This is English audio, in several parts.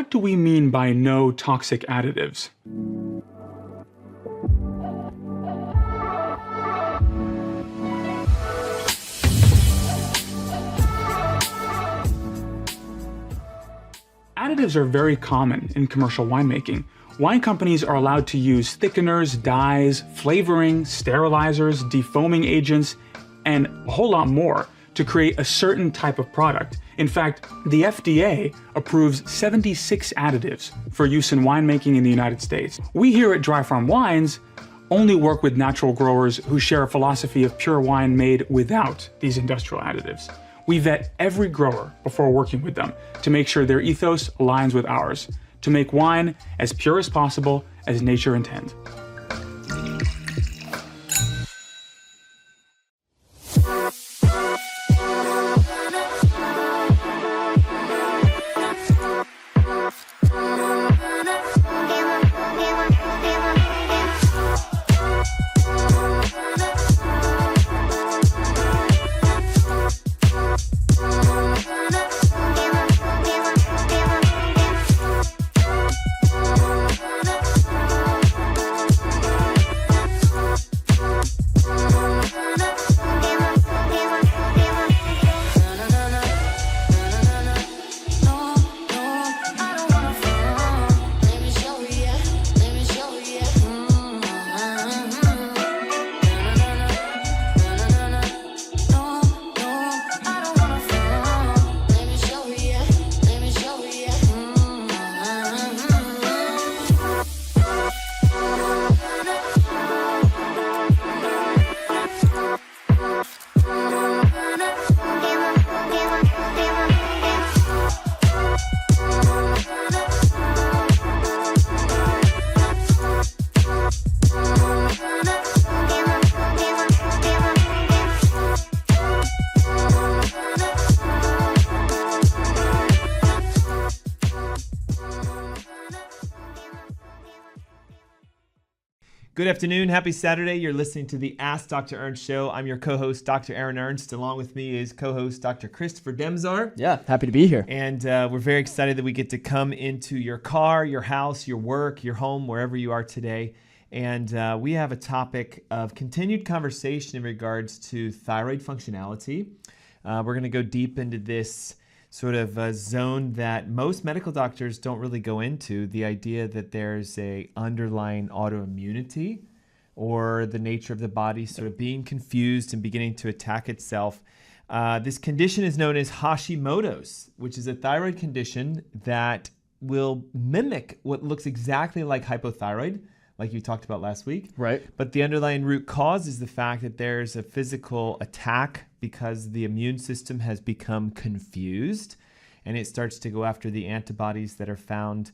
what do we mean by no toxic additives? Additives are very common in commercial winemaking. Wine companies are allowed to use thickeners, dyes, flavoring, sterilizers, defoaming agents, and a whole lot more to create a certain type of product. In fact, the FDA approves 76 additives for use in winemaking in the United States. We here at Dry Farm Wines only work with natural growers who share a philosophy of pure wine made without these industrial additives. We vet every grower before working with them to make sure their ethos aligns with ours, to make wine as pure as possible as nature intends. Good afternoon. Happy Saturday. You're listening to the Ask Dr. Ernst show. I'm your co-host, Dr. Aaron Ernst. Along with me is co-host Dr. Christopher Demczar. Yeah, happy to be here. And we're very excited that we get to come into your car, your house, your work, your home, wherever you are today. And we have a topic of continued conversation in regards to thyroid functionality. We're going to go deep into this sort of a zone that most medical doctors don't really go into, the idea that there's a underlying autoimmunity or the nature of the body sort of being confused and beginning to attack itself. This condition is known as Hashimoto's, which is a thyroid condition that will mimic what looks exactly like hypothyroid, like you talked about last week. Right. But the underlying root cause is the fact that there's a physical attack because the immune system has become confused, and it starts to go after the antibodies that are found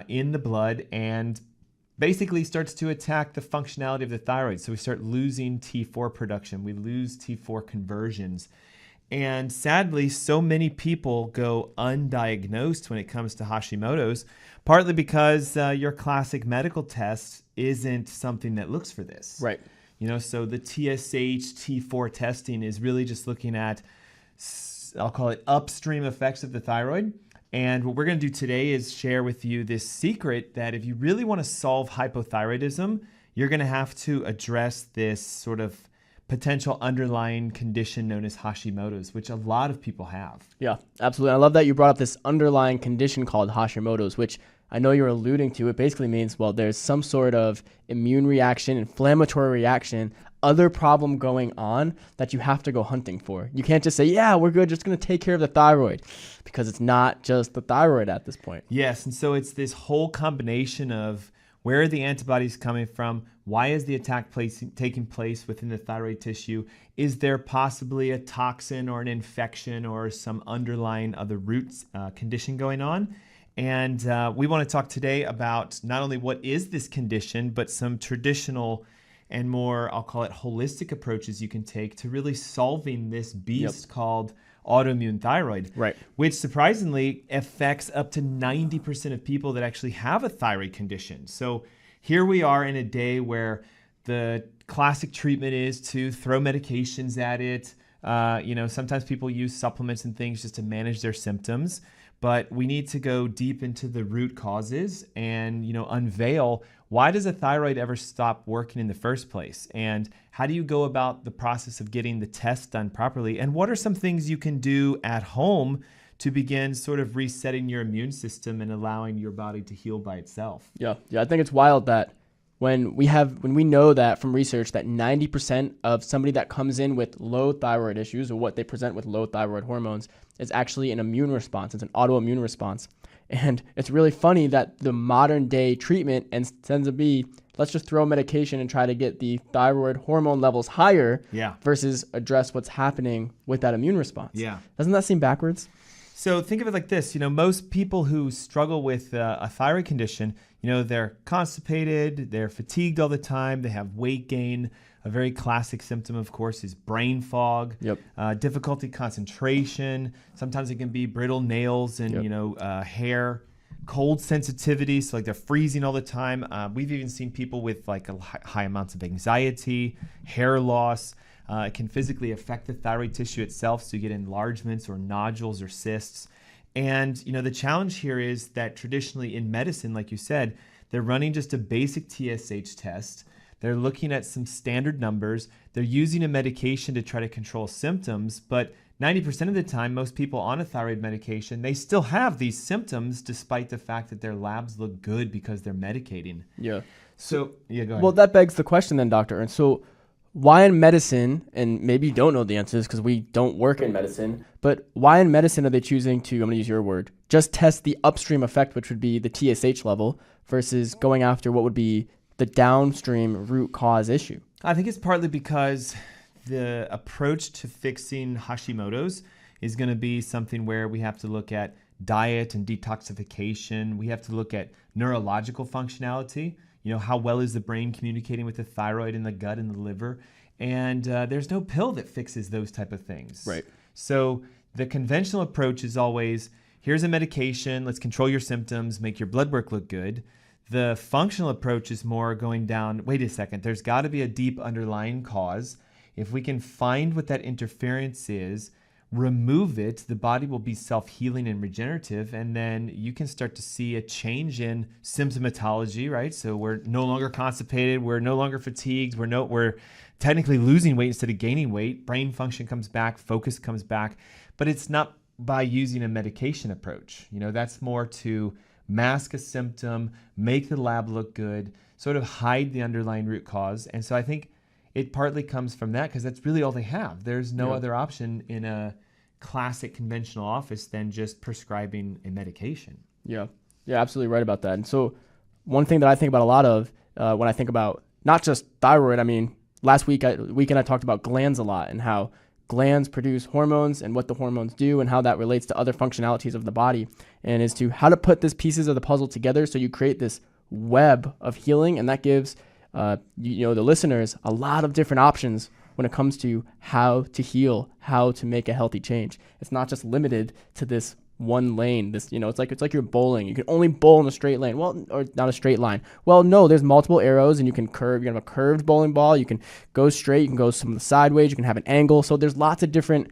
in the blood and basically starts to attack the functionality of the thyroid. So we start losing T4 production. We lose T4 conversions. And sadly, so many people go undiagnosed when it comes to Hashimoto's, partly because your classic medical test isn't something that looks for this. Right. You know, so the TSH, T4 testing is really just looking at, I'll call it upstream effects of the thyroid. And what we're going to do today is share with you this secret that if you really want to solve hypothyroidism, you're going to have to address this sort of potential underlying condition known as Hashimoto's, which a lot of people have. Yeah, absolutely. I love that you brought up this underlying condition called Hashimoto's, which I know you're alluding to. It basically means, well, there's some sort of immune reaction, inflammatory reaction, other problem going on that you have to go hunting for. You can't just say, yeah, we're good, just going to take care of the thyroid, because it's not just the thyroid at this point. Yes, and so it's this whole combination of where are the antibodies coming from? Why is the attack taking place within the thyroid tissue? Is there possibly a toxin or an infection or some underlying other root condition going on? And we want to talk today about not only what is this condition, but some traditional and more, I'll call it holistic approaches you can take to really solving this beast called autoimmune thyroid, right? Which surprisingly affects up to 90% of people that actually have a thyroid condition. So here we are in a day where the classic treatment is to throw medications at it. Sometimes people use supplements and things just to manage their symptoms. but we need to go deep into the root causes and, unveil why does a thyroid ever stop working in the first place? And how do you go about the process of getting the test done properly? And what are some things you can do at home to begin sort of resetting your immune system and allowing your body to heal by itself? Yeah. I think it's wild that when we know that from research that 90% of somebody that comes in with low thyroid issues, or what they present with low thyroid hormones, is actually an immune response. It's an autoimmune response. And it's really funny that the modern day treatment tends to be, let's just throw medication and try to get the thyroid hormone levels higher versus address what's happening with that immune response. Yeah. Doesn't that seem backwards? So think of it like this, most people who struggle with a thyroid condition, they're constipated, they're fatigued all the time, they have weight gain. A very classic symptom, of course, is brain fog, difficulty concentration. Sometimes it can be brittle nails and, hair, cold sensitivity. So like they're freezing all the time. We've even seen people with like high amounts of anxiety, hair loss. It can physically affect the thyroid tissue itself. So you get enlargements or nodules or cysts. And, the challenge here is that traditionally in medicine, like you said, they're running just a basic TSH test. They're looking at some standard numbers. They're using a medication to try to control symptoms, but 90% of the time, most people on a thyroid medication, they still have these symptoms despite the fact that their labs look good because they're medicating. Yeah. So, go ahead. Well, that begs the question then, Dr. Ernst. So why in medicine, and maybe you don't know the answers because we don't work in medicine, but why in medicine are they choosing to, I'm going to use your word, just test the upstream effect, which would be the TSH level, versus going after what would be the downstream root cause issue? I think it's partly because the approach to fixing Hashimoto's is going to be something where we have to look at diet and detoxification. We have to look at neurological functionality. How well is the brain communicating with the thyroid and the gut and the liver? And there's no pill that fixes those type of things. Right. So the conventional approach is always, here's a medication, let's control your symptoms, make your blood work look good. The functional approach is more going down, wait a second, there's got to be a deep underlying cause. If we can find what that interference is, remove it, the body will be self-healing and regenerative, and then you can start to see a change in symptomatology, right? So we're no longer constipated, we're no longer fatigued, we're technically losing weight instead of gaining weight, brain function comes back, focus comes back, but it's not by using a medication approach. That's more to mask a symptom, make the lab look good, sort of hide the underlying root cause. And so I think it partly comes from that because that's really all they have. There's no other option in a classic conventional office than just prescribing a medication. Yeah, absolutely right about that. And so one thing that I think about a lot of when I think about not just thyroid, I mean, last weekend I talked about glands a lot and how glands produce hormones and what the hormones do and how that relates to other functionalities of the body, and as to how to put these pieces of the puzzle together so you create this web of healing, and that gives the listeners a lot of different options when it comes to how to heal, how to make a healthy change. It's not just limited to this one lane. It's like you're bowling. You can only bowl in a straight lane. Well, or not a straight line. Well, no, there's multiple arrows, and you can curve. You can have a curved bowling ball. You can go straight. You can go some sideways. You can have an angle. So there's lots of different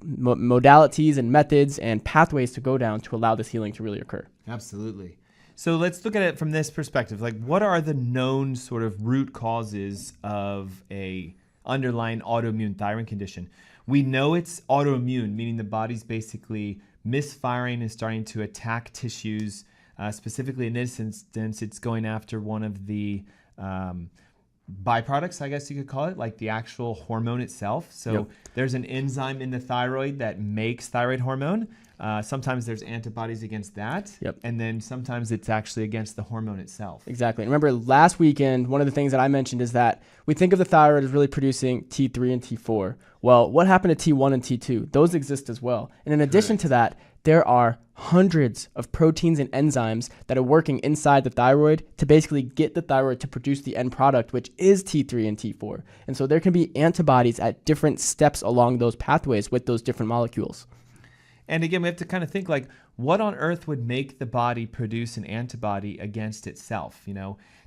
modalities and methods and pathways to go down to allow this healing to really occur. Absolutely. So let's look at it from this perspective. Like, what are the known sort of root causes of a underlying autoimmune thyroid condition? We know it's autoimmune, meaning the body's basically misfiring and starting to attack tissues. Specifically in this instance, it's going after one of the byproducts, I guess you could call it, like the actual hormone itself. So there's an enzyme in the thyroid that makes thyroid hormone. Sometimes there's antibodies against that. And then sometimes it's actually against the hormone itself. Exactly. And remember, last weekend, one of the things that I mentioned is that we think of the thyroid as really producing T3 and T4. Well, what happened to T1 and T2? Those exist as well. And in addition to that, there are hundreds of proteins and enzymes that are working inside the thyroid to basically get the thyroid to produce the end product, which is T3 and T4. And so there can be antibodies at different steps along those pathways with those different molecules. And again, we have to kind of think like, what on earth would make the body produce an antibody against itself?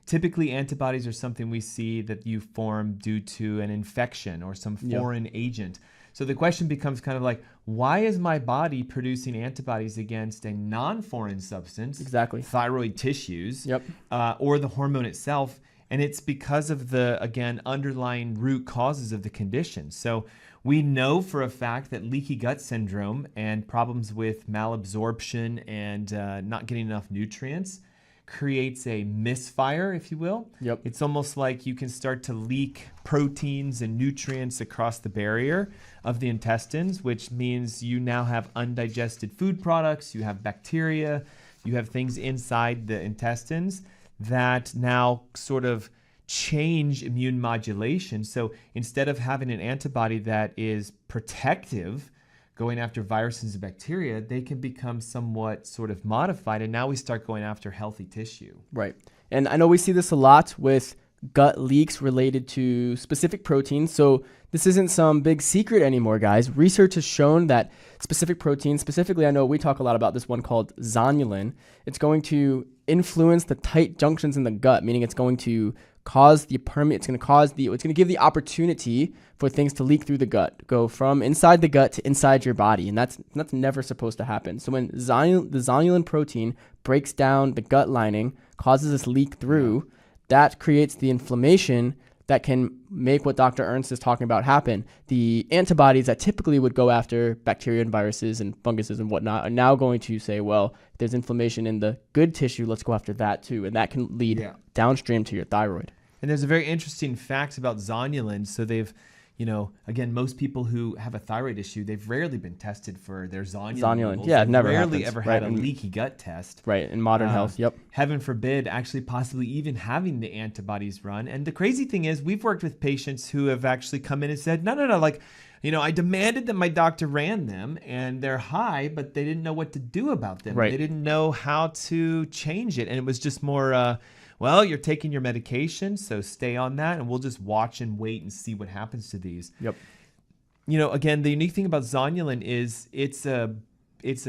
Typically antibodies are something we see that you form due to an infection or some foreign agent. So the question becomes kind of like, why is my body producing antibodies against a non-foreign substance, Exactly. thyroid tissues, Yep. or the hormone itself? And it's because of the, again, underlying root causes of the condition. So we know for a fact that leaky gut syndrome and problems with malabsorption and not getting enough nutrients creates a misfire, if you will. Yep. It's almost like you can start to leak proteins and nutrients across the barrier of the intestines, which means you now have undigested food products, you have bacteria, you have things inside the intestines that now sort of change immune modulation. So instead of having an antibody that is protective, going after viruses and bacteria, they can become somewhat sort of modified, and now we start going after healthy tissue. Right. And I know we see this a lot with gut leaks related to specific proteins. So this isn't some big secret anymore, guys. Research has shown that specific proteins, specifically, I know we talk a lot about this one called zonulin. It's going to influence the tight junctions in the gut, meaning it's going to cause the it's going to give the opportunity for things to leak through the gut, go from inside the gut to inside your body, and that's never supposed to happen. So when the zonulin protein breaks down the gut lining, causes this leak through, that creates the inflammation that can make what Dr. Ernst is talking about happen. The antibodies that typically would go after bacteria and viruses and funguses and whatnot are now going to say, well, if there's inflammation in the good tissue, let's go after that too, and that can lead downstream to your thyroid. And there's a very interesting fact about zonulin. So they've, again, most people who have a thyroid issue, they've rarely been tested for their zonulin levels. Yeah, they've never rarely happens. ever had a leaky gut test. Right, in modern health, yep. Heaven forbid, actually possibly even having the antibodies run. And the crazy thing is, we've worked with patients who have actually come in and said, no, like, I demanded that my doctor ran them, and they're high, but they didn't know what to do about them. Right. They didn't know how to change it. And it was just more, well, you're taking your medication, so stay on that, and we'll just watch and wait and see what happens to these. Yep. Again, the unique thing about zonulin is it's a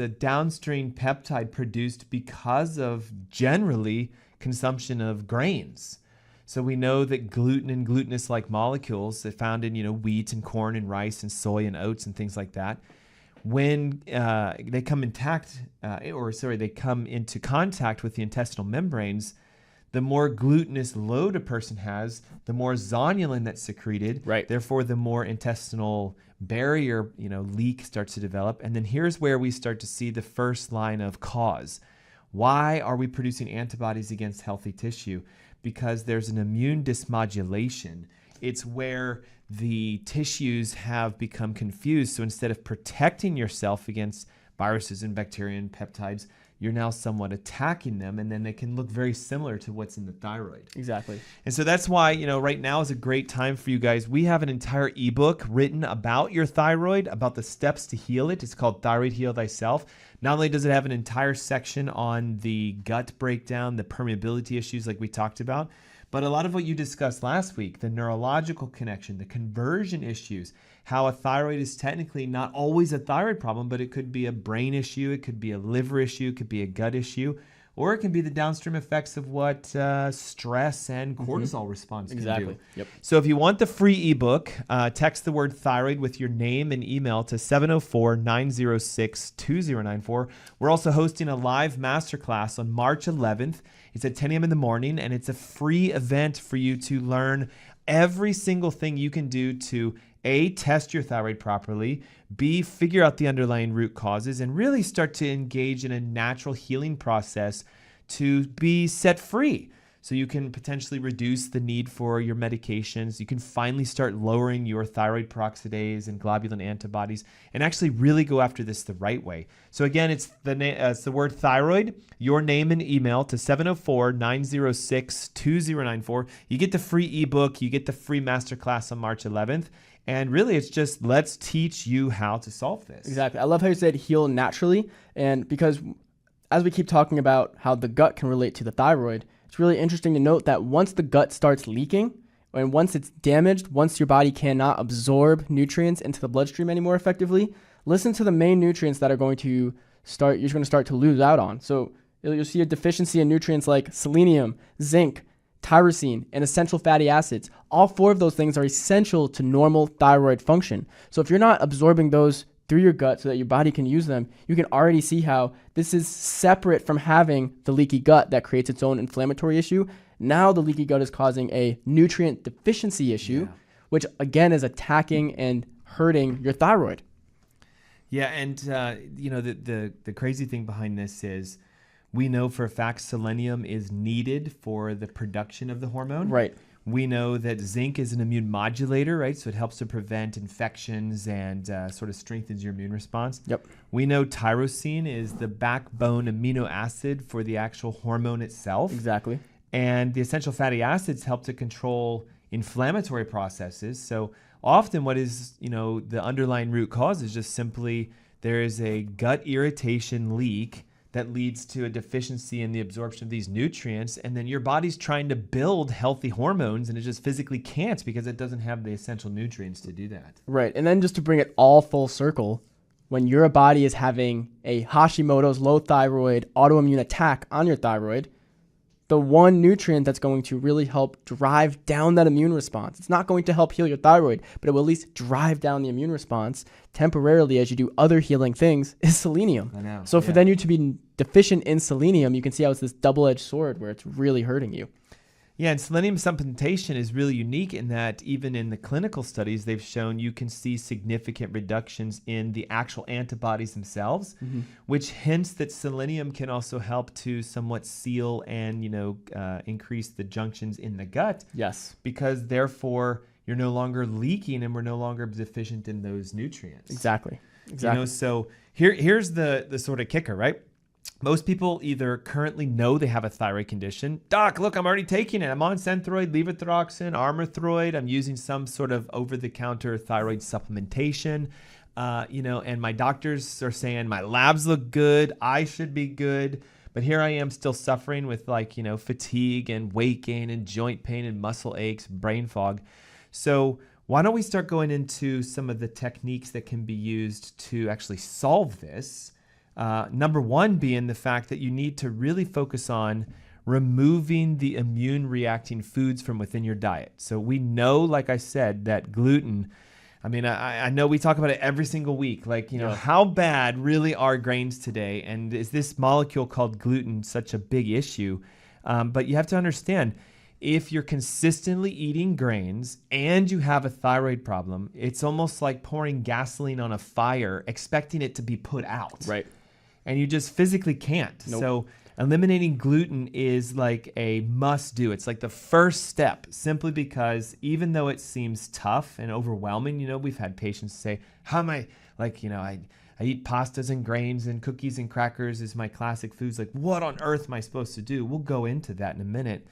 downstream peptide produced because of generally consumption of grains. So we know that gluten and glutinous-like molecules that found in wheat and corn and rice and soy and oats and things like that, when they come they come into contact with the intestinal membranes, the more glutinous load a person has, the more zonulin that's secreted. Right. Therefore, the more intestinal barrier, leak starts to develop. And then here's where we start to see the first line of cause. Why are we producing antibodies against healthy tissue? Because there's an immune dysmodulation. It's where the tissues have become confused. So instead of protecting yourself against viruses and bacteria and peptides, you're now somewhat attacking them, and then they can look very similar to what's in the thyroid. Exactly. And so that's why, right now is a great time for you guys. We have an entire ebook written about your thyroid, about the steps to heal it. It's called Thyroid Heal Thyself. Not only does it have an entire section on the gut breakdown, the permeability issues like we talked about, but a lot of what you discussed last week, the neurological connection, the conversion issues, how a thyroid is technically not always a thyroid problem, but it could be a brain issue, it could be a liver issue, it could be a gut issue, or it can be the downstream effects of what stress and cortisol response can do. Yep. So if you want the free ebook, text the word thyroid with your name and email to 704-906-2094. We're also hosting a live masterclass on March 11th. It's at 10 a.m. in the morning, and it's a free event for you to learn every single thing you can do to A, test your thyroid properly, B, figure out the underlying root causes, and really start to engage in a natural healing process to be set free. So you can potentially reduce the need for your medications. You can finally start lowering your thyroid peroxidase and globulin antibodies and actually really go after this the right way. So again, it's the word thyroid, your name and email to 704-906-2094. You get the free ebook. You get the free masterclass on March 11th. And really, it's just let's teach you how to solve this. Exactly. I love how you said heal naturally. And because as we keep talking about how the gut can relate to the thyroid, it's really interesting to note that once the gut starts leaking, and once it's damaged, once your body cannot absorb nutrients into the bloodstream anymore effectively, listen to the main nutrients that you're going to start to lose out on. So you'll see a deficiency in nutrients like selenium, zinc, tyrosine, and essential fatty acids. All 4 of those things are essential to normal thyroid function. So if you're not absorbing those through your gut so that your body can use them, you can already see how this is separate from having the leaky gut that creates its own inflammatory issue. Now the leaky gut is causing a nutrient deficiency issue, which again is attacking and hurting your thyroid. Yeah, and the crazy thing behind this is we know for a fact selenium is needed for the production of the hormone. Right. We know that zinc is an immune modulator, right? So it helps to prevent infections and sort of strengthens your immune response. Yep. We know tyrosine is the backbone amino acid for the actual hormone itself. Exactly. And the essential fatty acids help to control inflammatory processes. So often what is, the underlying root cause is just simply there is a gut irritation leak that leads to a deficiency in the absorption of these nutrients, and then your body's trying to build healthy hormones, and it just physically can't because it doesn't have the essential nutrients to do that. Right, and then just to bring it all full circle, when your body is having a Hashimoto's low thyroid autoimmune attack on your thyroid, the one nutrient that's going to really help drive down that immune response, it's not going to help heal your thyroid, but it will at least drive down the immune response temporarily as you do other healing things, is selenium. I know. So for then you to be deficient in selenium, you can see how it's this double-edged sword where it's really hurting you. Yeah, and selenium supplementation is really unique in that even in the clinical studies, they've shown you can see significant reductions in the actual antibodies themselves, which hints that selenium can also help to somewhat seal and, increase the junctions in the gut. Yes. Because therefore you're no longer leaking and we're no longer deficient in those nutrients. Exactly. So here's the sort of kicker, right? Most people either currently know they have a thyroid condition. Doc, look, I'm already taking it. I'm on Synthroid, levothyroxine, Armothroid. I'm using some sort of over-the-counter thyroid supplementation. And my doctors are saying my labs look good. I should be good. But here I am still suffering with fatigue and weight gain and joint pain and muscle aches, brain fog. So why don't we start going into some of the techniques that can be used to actually solve this? Number one being the fact that you need to really focus on removing the immune reacting foods from within your diet. So we know, like I said, that gluten, I know we talk about it every single week, how bad really are grains today? And is this molecule called gluten such a big issue? But you have to understand, if you're consistently eating grains and you have a thyroid problem, it's almost like pouring gasoline on a fire, expecting it to be put out. Right. And you just physically can't. Nope. So eliminating gluten is like a must do. It's like the first step, simply because even though it seems tough and overwhelming, we've had patients say, how am I, I eat pastas and grains and cookies and crackers is my classic foods. Like, what on earth am I supposed to do? We'll go into that in a minute.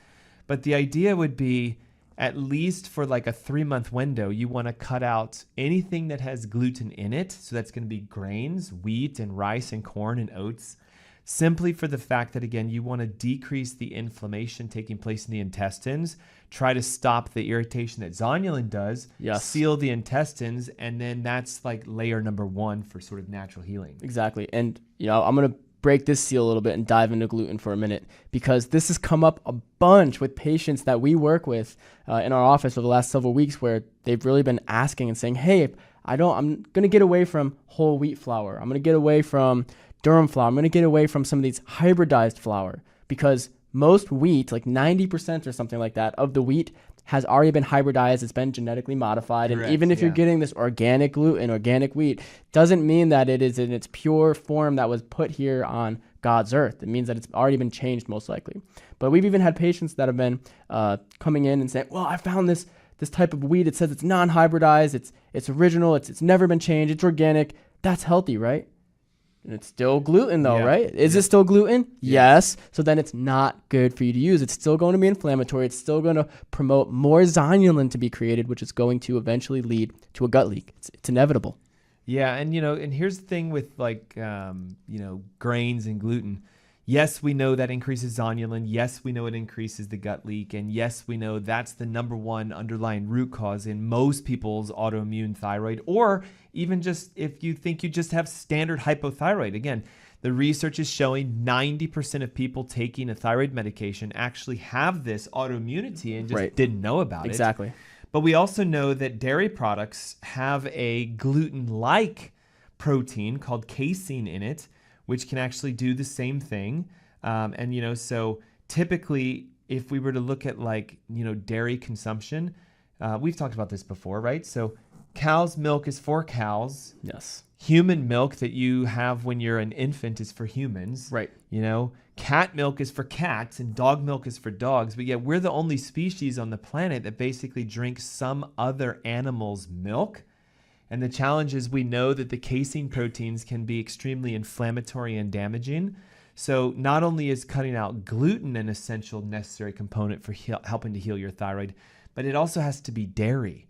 But the idea would be, at least for like a 3-month window, you want to cut out anything that has gluten in it. So that's going to be grains, wheat and rice and corn and oats, simply for the fact that, again, you want to decrease the inflammation taking place in the intestines, try to stop the irritation that zonulin does, seal the intestines, and then that's like layer number one for sort of natural healing. Exactly. And, I'm going to break this seal a little bit and dive into gluten for a minute, because this has come up a bunch with patients that we work with in our office over the last several weeks, where they've really been asking and saying, hey, I'm going to get away from whole wheat flour. I'm going to get away from durum flour. I'm going to get away from some of these hybridized flour, because most wheat, like 90% or something like that of the wheat, has already been hybridized. It's been genetically modified. Correct, and even if you're getting this organic gluten, organic wheat, doesn't mean that it is in its pure form that was put here on God's earth. It means that it's already been changed, most likely. But we've even had patients that have been coming in and saying, well, I found this type of wheat. It says it's non-hybridized. It's original. It's never been changed. It's organic. That's healthy, right? And it's still gluten though, right? Is it still gluten? Yes. So then it's not good for you to use. It's still going to be inflammatory. It's still going to promote more zonulin to be created, which is going to eventually lead to a gut leak. It's inevitable. Yeah, and and here's the thing with grains and gluten. Yes, we know that increases zonulin. Yes, we know it increases the gut leak. And yes, we know that's the number one underlying root cause in most people's autoimmune thyroid, or even just if you think you just have standard hypothyroid. Again, The research is showing 90% of people taking a thyroid medication actually have this autoimmunity and just didn't know about it. Exactly. But we also know that dairy products have a gluten-like protein called casein in it, which can actually do the same thing. So typically, if we were to look at dairy consumption, we've talked about this before, right? So cow's milk is for cows. Yes. Human milk that you have when you're an infant is for humans. Right. Cat milk is for cats and dog milk is for dogs. But yet we're the only species on the planet that basically drinks some other animal's milk. And the challenge is we know that the casein proteins can be extremely inflammatory and damaging. So not only is cutting out gluten an essential necessary component for helping to heal your thyroid, but it also has to be dairy.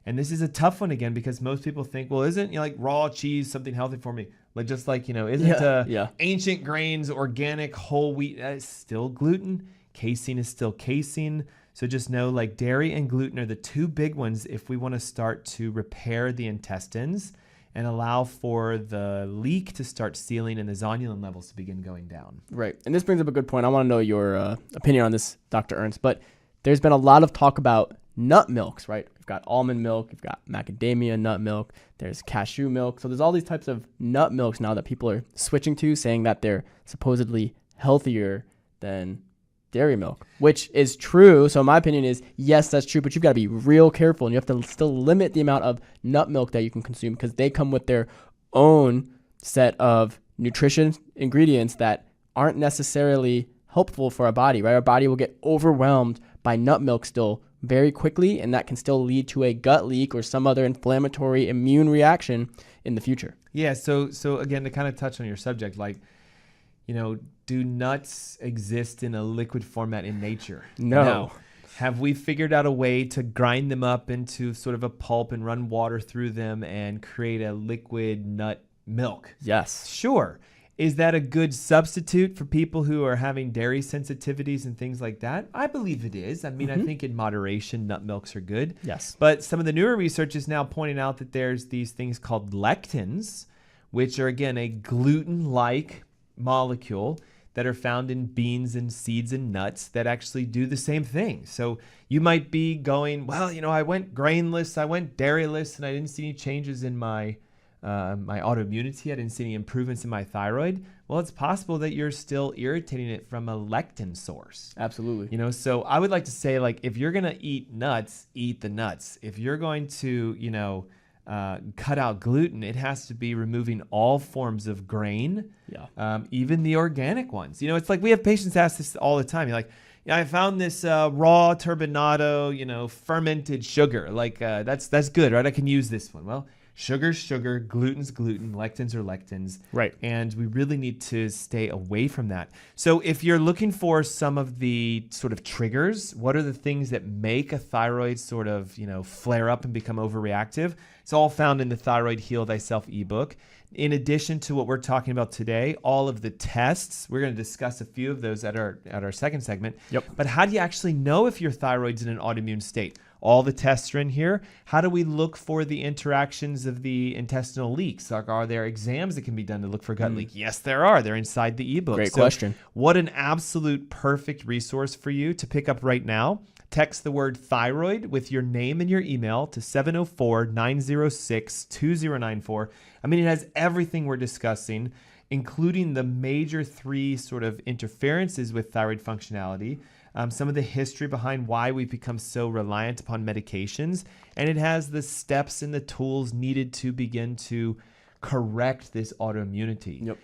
And this is a tough one again, because most people think, well, isn't raw cheese something healthy for me? Isn't ancient grains, organic, whole wheat, still gluten? Casein is still casein. So just know dairy and gluten are the two big ones if we want to start to repair the intestines and allow for the leak to start sealing and the zonulin levels to begin going down. Right. And this brings up a good point. I want to know your opinion on this, Dr. Ernst. But there's been a lot of talk about nut milks, right? We've got almond milk, we've got macadamia nut milk, there's cashew milk. So there's all these types of nut milks now that people are switching to, saying that they're supposedly healthier than dairy milk, which is true. So my opinion is, yes, that's true, but you've got to be real careful, and you have to still limit the amount of nut milk that you can consume, because they come with their own set of nutrition ingredients that aren't necessarily helpful for our body, right? Our body will get overwhelmed by nut milk still very quickly, and that can still lead to a gut leak or some other inflammatory immune reaction in the future. Yeah, so again, to kind of touch on your subject, do nuts exist in a liquid format in nature? No. Have we figured out a way to grind them up into sort of a pulp and run water through them and create a liquid nut milk? Yes. Sure. Is that a good substitute for people who are having dairy sensitivities and things like that? I believe it is. I mean, I think in moderation, nut milks are good. Yes. But some of the newer research is now pointing out that there's these things called lectins, which are, again, a gluten-like molecule that are found in beans and seeds and nuts that actually do the same thing. So you might be going, well, I went grainless, I went dairyless, and I didn't see any changes in my autoimmunity. I didn't see any improvements in my thyroid. Well, it's possible that you're still irritating it from a lectin source. Absolutely. So I would like to say, if you're going to eat nuts, eat the nuts. If you're going to, cut out gluten, it has to be removing all forms of grain, even the organic ones. It's like we have patients ask this all the time. You're like, I found this raw turbinado, fermented sugar. That's good, right? I can use this one. Well, sugar's sugar, gluten's gluten, lectins are lectins. Right. And we really need to stay away from that. So if you're looking for some of the sort of triggers, what are the things that make a thyroid sort of, flare up and become overreactive? It's all found in the Thyroid Heal Thyself ebook. In addition to what we're talking about today, all of the tests, we're going to discuss a few of those at our second segment. Yep. But how do you actually know if your thyroid's in an autoimmune state? All the tests are in here. How do we look for the interactions of the intestinal leaks? Are there exams that can be done to look for gut leak? Yes, there are. They're inside the ebook. Great question. What an absolute perfect resource for you to pick up right now. Text the word thyroid with your name and your email to 704-906-2094. I mean, it has everything we're discussing, including the major 3 sort of interferences with thyroid functionality, some of the history behind why we've become so reliant upon medications, and it has the steps and the tools needed to begin to correct this autoimmunity. Yep.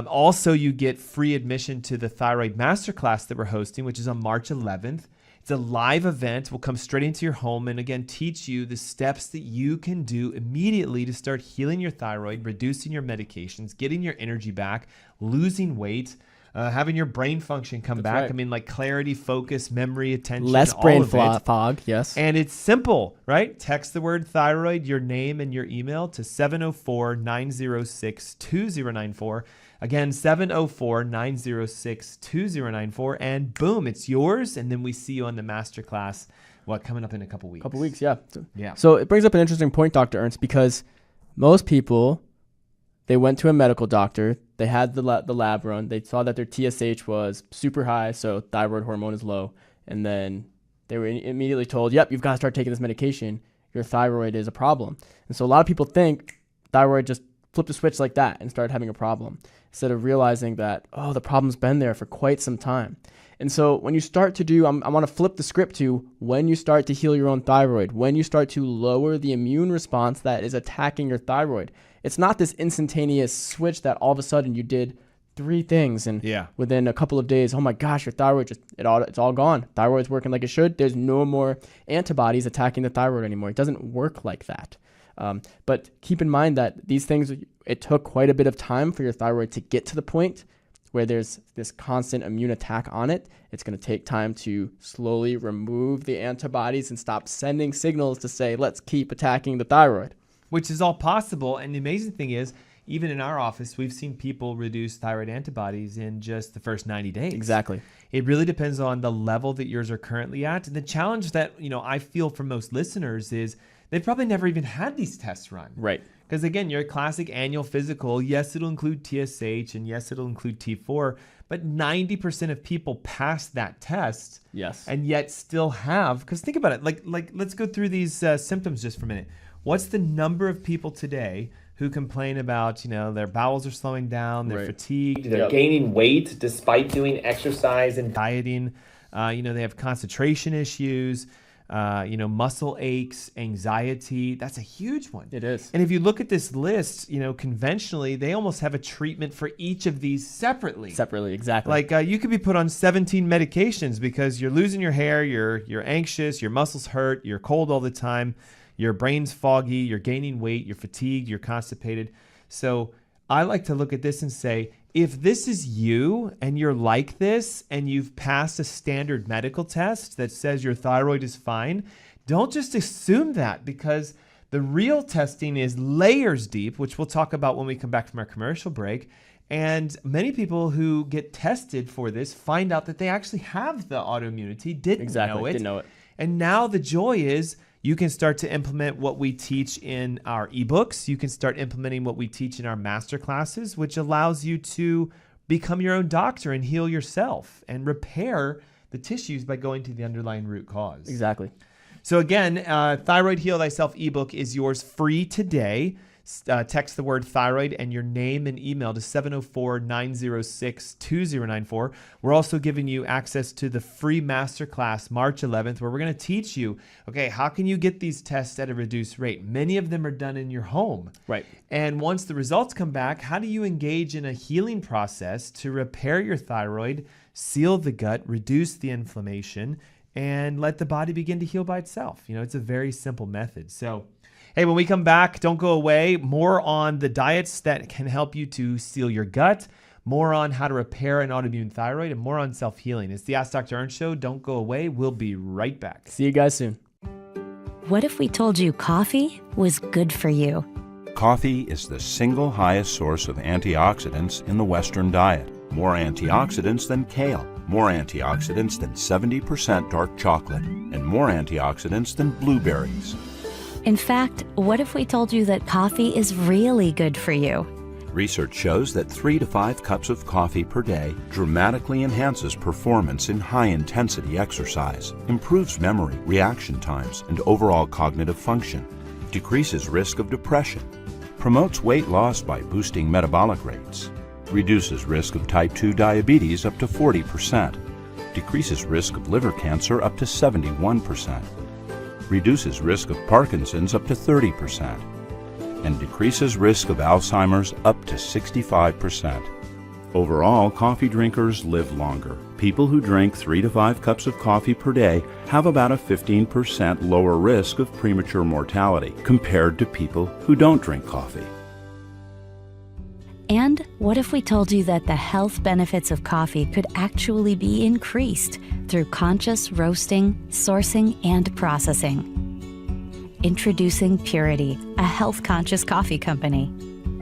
Also, you get free admission to the Thyroid Masterclass that we're hosting, which is on March 11th. It's a live event. We'll come straight into your home and, again, teach you the steps that you can do immediately to start healing your thyroid, reducing your medications, getting your energy back, losing weight, having your brain function come back. Right. I mean, clarity, focus, memory, attention, less all brain of it. fog, yes. And it's simple, right? Text the word thyroid, your name, and your email to 704-906-2094. Again, 704-906-2094. And boom, it's yours. And then we see you on the masterclass, coming up in a couple weeks? Couple weeks, yeah. Yeah. So it brings up an interesting point, Dr. Ernst, because most people They went to a medical doctor. They had the lab run. They saw that their TSH was super high, so thyroid hormone is low. And then they were immediately told, yep, you've got to start taking this medication. Your thyroid is a problem. And so a lot of people think thyroid just flipped a switch like that and started having a problem, instead of realizing that, oh, the problem's been there for quite some time. And so when you start to do, I want to flip the script to when you start to heal your own thyroid, when you start to lower the immune response that is attacking your thyroid. It's not this instantaneous switch that all of a sudden you did 3 things and within a couple of days, oh my gosh, your thyroid it's all gone. Thyroid's working like it should. There's no more antibodies attacking the thyroid anymore. It doesn't work like that. But keep in mind that these things, it took quite a bit of time for your thyroid to get to the point where there's this constant immune attack on it. It's going to take time to slowly remove the antibodies and stop sending signals to say, let's keep attacking the thyroid. Which is all possible. And the amazing thing is, even in our office, we've seen people reduce thyroid antibodies in just the first 90 days. Exactly. It really depends on the level that yours are currently at. And the challenge that, I feel for most listeners is they've probably never even had these tests run. Right. Because again, your classic annual physical, yes, it'll include TSH and yes, it'll include T4, but 90% of people pass that test. Yes. And yet still have, because think about it, like let's go through these symptoms just for a minute. What's the number of people today who complain about, their bowels are slowing down, they're fatigued, they're gaining weight despite doing exercise and dieting, they have concentration issues, muscle aches, anxiety. That's a huge one. It is. And if you look at this list, conventionally, they almost have a treatment for each of these separately. Separately, exactly. Like you could be put on 17 medications because you're losing your hair, you're anxious, your muscles hurt, you're cold all the time, your brain's foggy, you're gaining weight, you're fatigued, you're constipated. So I like to look at this and say, if this is you and you're like this and you've passed a standard medical test that says your thyroid is fine, don't just assume that, because the real testing is layers deep, which we'll talk about when we come back from our commercial break. And many people who get tested for this find out that they actually have the autoimmunity, didn't know it. And now the joy is you can start to implement what we teach in our ebooks. You can start implementing what we teach in our master classes, which allows you to become your own doctor and heal yourself and repair the tissues by going to the underlying root cause. Exactly. So again, Thyroid Heal Thyself ebook is yours free today. Text the word thyroid and your name and email to 704-906-2094. We're also giving you access to the free masterclass March 11th, where we're going to teach you, okay, how can you get these tests at a reduced rate? Many of them are done in your home. Right. And once the results come back, how do you engage in a healing process to repair your thyroid, seal the gut, reduce the inflammation, and let the body begin to heal by itself? It's a very simple method. So hey, when we come back, don't go away. More on the diets that can help you to seal your gut, more on how to repair an autoimmune thyroid, and more on self-healing. It's the Ask Dr. Ernst Show. Don't go away. We'll be right back. See you guys soon. What if we told you coffee was good for you? Coffee is the single highest source of antioxidants in the Western diet. More antioxidants than kale, more antioxidants than 70% dark chocolate, and more antioxidants than blueberries. In fact, what if we told you that coffee is really good for you? Research shows that 3 to 5 cups of coffee per day dramatically enhances performance in high-intensity exercise, improves memory, reaction times, and overall cognitive function, decreases risk of depression, promotes weight loss by boosting metabolic rates, reduces risk of type 2 diabetes up to 40%, decreases risk of liver cancer up to 71%, reduces risk of Parkinson's up to 30%, and decreases risk of Alzheimer's up to 65%. Overall, coffee drinkers live longer. People who drink 3 to 5 cups of coffee per day have about a 15% lower risk of premature mortality compared to people who don't drink coffee. And what if we told you that the health benefits of coffee could actually be increased through conscious roasting, sourcing, and processing? Introducing Purity, a health-conscious coffee company.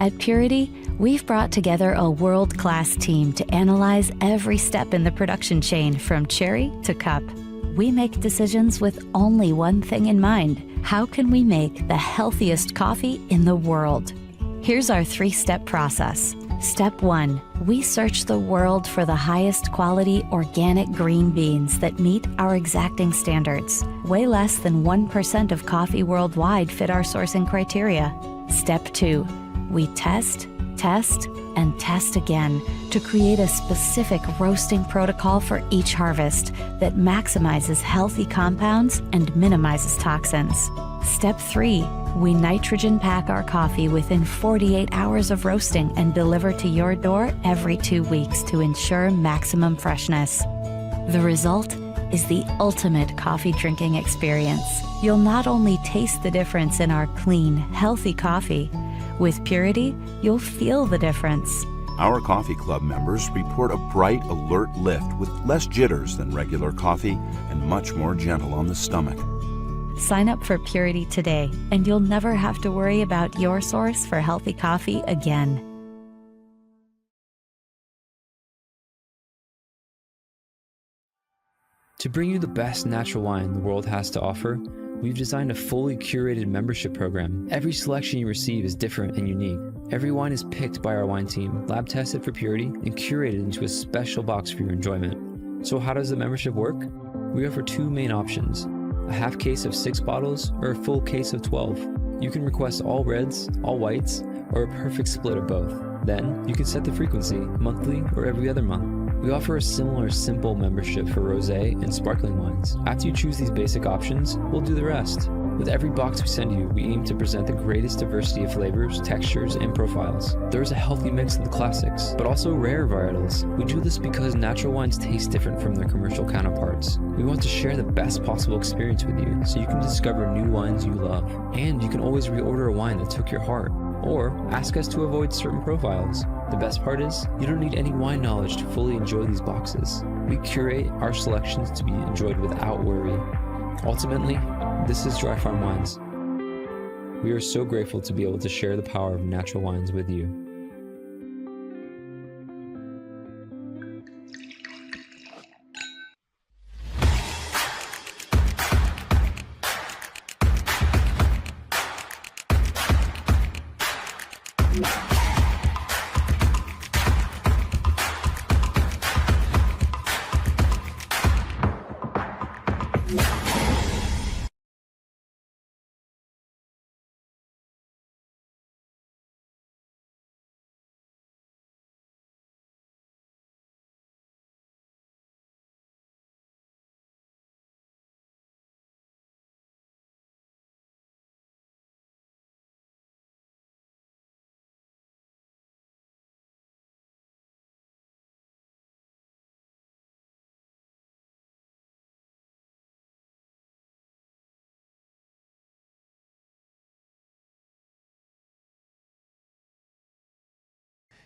At Purity, we've brought together a world-class team to analyze every step in the production chain from cherry to cup. We make decisions with only one thing in mind: how can we make the healthiest coffee in the world? Here's our 3-step process. Step 1, we search the world for the highest quality organic green beans that meet our exacting standards. Way less than 1% of coffee worldwide fit our sourcing criteria. Step 2, we test, and test again to create a specific roasting protocol for each harvest that maximizes healthy compounds and minimizes toxins. Step 3, we nitrogen pack our coffee within 48 hours of roasting and deliver to your door every 2 weeks to ensure maximum freshness. The result is the ultimate coffee drinking experience. You'll not only taste the difference in our clean, healthy coffee, with Purity, you'll feel the difference. Our coffee club members report a bright, alert lift with less jitters than regular coffee and much more gentle on the stomach. Sign up for Purity today, and you'll never have to worry about your source for healthy coffee again. To bring you the best natural wine the world has to offer, we've designed a fully curated membership program. Every selection you receive is different and unique. Every wine is picked by our wine team, lab tested for purity, and curated into a special box for your enjoyment. So how does the membership work? We offer 2 main options: a half case of 6 bottles or a full case of 12. You can request all reds, all whites, or a perfect split of both. Then you can set the frequency, monthly or every other month. We offer a similar simple membership for rosé and sparkling wines. After you choose these basic options, we'll do the rest. With every box we send you, we aim to present the greatest diversity of flavors, textures, and profiles. There's a healthy mix of the classics, but also rare varietals. We do this because natural wines taste different from their commercial counterparts. We want to share the best possible experience with you, so you can discover new wines you love. And you can always reorder a wine that took your heart, or ask us to avoid certain profiles. The best part is, you don't need any wine knowledge to fully enjoy these boxes. We curate our selections to be enjoyed without worry. Ultimately, this is Dry Farm Wines. We are so grateful to be able to share the power of natural wines with you.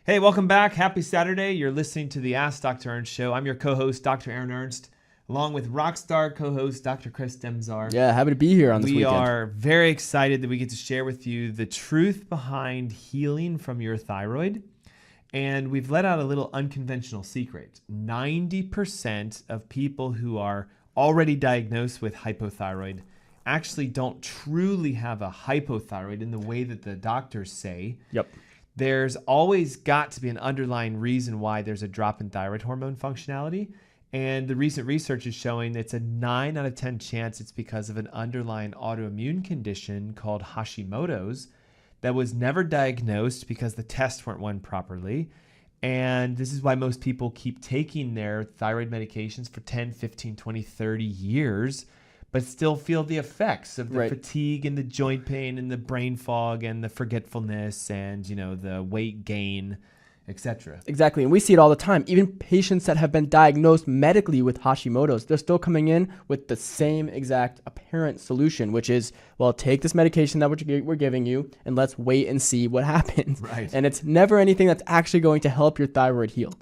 Hey, welcome back. Happy Saturday. You're listening to the Ask Dr. Ernst Show. I'm your co-host, Dr. Aaron Ernst, along with rockstar co-host, Dr. Chris Demczar. Yeah, happy to be here on this weekend. We are very excited that we get to share with you the truth behind healing from your thyroid. And we've let out a little unconventional secret. 90% of people who are already diagnosed with hypothyroid actually don't truly have a hypothyroid in the way that the doctors say. Yep. There's always got to be an underlying reason why there's a drop in thyroid hormone functionality. And the recent research is showing it's a 9 out of 10 chance it's because of an underlying autoimmune condition called Hashimoto's that was never diagnosed because the tests weren't run properly. And this is why most people keep taking their thyroid medications for 10, 15, 20, 30 years, but still feel the effects of the fatigue and the joint pain and the brain fog and the forgetfulness and, you know, the weight gain, etc. Exactly. And we see it all the time. Even patients that have been diagnosed medically with Hashimoto's, they're still coming in with the same exact apparent solution, which is, well, take this medication that we're giving you and let's wait and see what happens. Right. And it's never anything that's actually going to help your thyroid heal.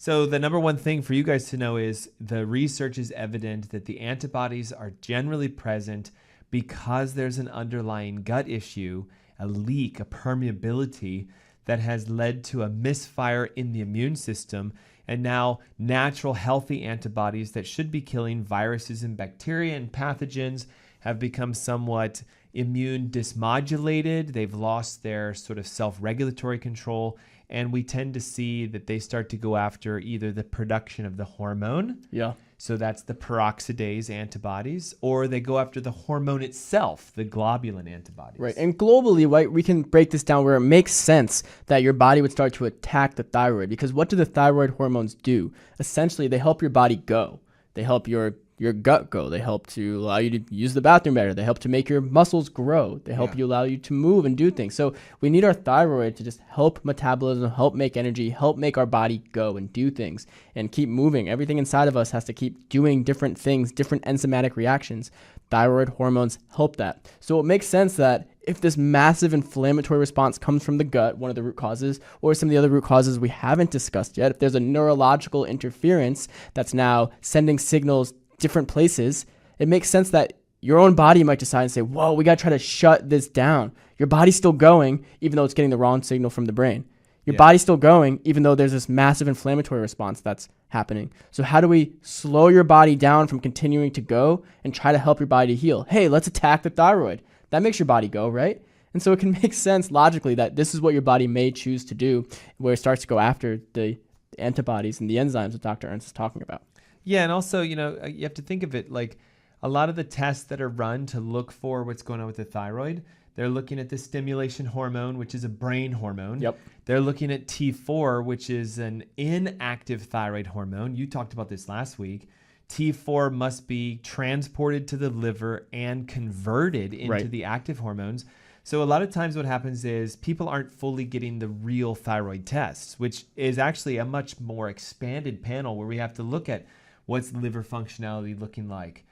So the number one thing for you guys to know is the research is evident that the antibodies are generally present because there's an underlying gut issue, a leak, a permeability that has led to a misfire in the immune system. And now natural, healthy antibodies that should be killing viruses and bacteria and pathogens have become somewhat immune dysmodulated. They've lost their sort of self-regulatory control. And we tend to see that they start to go after either the production of the hormone. Yeah. So that's the peroxidase antibodies, or they go after the hormone itself, the globulin antibodies. Right. And globally, right, we can break this down where it makes sense that your body would start to attack the thyroid, because what do the thyroid hormones do? Essentially, they help your body go. They help your gut go. They help to allow you to use the bathroom better. They help to make your muscles grow. They help allow you to move and do things. So we need our thyroid to just help metabolism, help make energy, help make our body go and do things and keep moving. Everything inside of us has to keep doing different things, different enzymatic reactions. Thyroid hormones help that. So it makes sense that if this massive inflammatory response comes from the gut, one of the root causes, or some of the other root causes we haven't discussed yet, if there's a neurological interference that's now sending signals different places, it makes sense that your own body might decide and say, whoa, we got to try to shut this down. Your body's still going, even though it's getting the wrong signal from the brain. Your body's still going, even though there's this massive inflammatory response that's happening. So how do we slow your body down from continuing to go and try to help your body to heal? Hey, let's attack the thyroid. That makes your body go, right? And so it can make sense logically that this is what your body may choose to do, where it starts to go after the antibodies and the enzymes that Dr. Ernst is talking about. Yeah, and also, you have to think of it like a lot of the tests that are run to look for what's going on with the thyroid, they're looking at the stimulation hormone, which is a brain hormone. Yep. They're looking at T4, which is an inactive thyroid hormone. You talked about this last week. T4 must be transported to the liver and converted into the active hormones. So a lot of times what happens is people aren't fully getting the real thyroid tests, which is actually a much more expanded panel where we have to look at what's liver functionality looking like,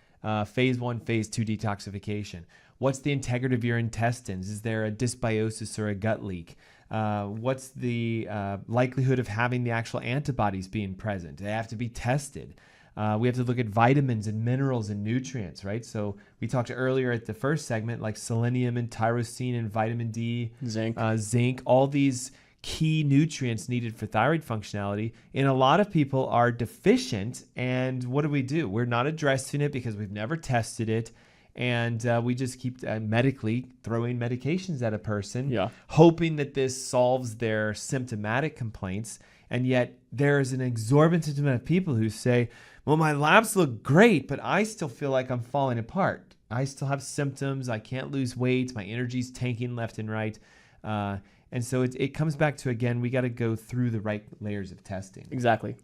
phase 1, phase 2 detoxification. What's the integrity of your intestines? Is there a dysbiosis or a gut leak? What's the likelihood of having the actual antibodies being present? They have to be tested. We have to look at vitamins and minerals and nutrients, right? So we talked earlier at the first segment, like selenium and tyrosine and vitamin D, zinc, all these key nutrients needed for thyroid functionality. And a lot of people are deficient. And what do? We're not addressing it because we've never tested it. And we just keep medically throwing medications at a person, hoping that this solves their symptomatic complaints. And yet there's an exorbitant amount of people who say, well, my labs look great, but I still feel like I'm falling apart. I still have symptoms. I can't lose weight. My energy's tanking left and right. And so it comes back to, again, we got to go through the right layers of testing. Exactly.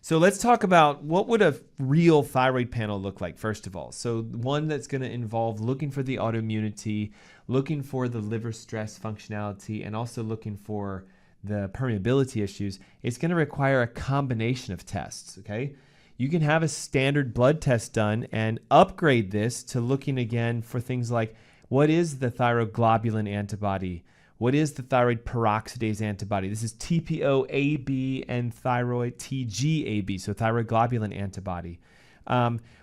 So let's talk about what would a real thyroid panel look like, first of all. So one that's going to involve looking for the autoimmunity, looking for the liver stress functionality, and also looking for the permeability issues. It's going to require a combination of tests, okay? You can have a standard blood test done and upgrade this to looking again for things like, what is the thyroglobulin antibody? What is the thyroid peroxidase antibody? This is TPO-AB and thyroid TGAB, so thyroglobulin antibody.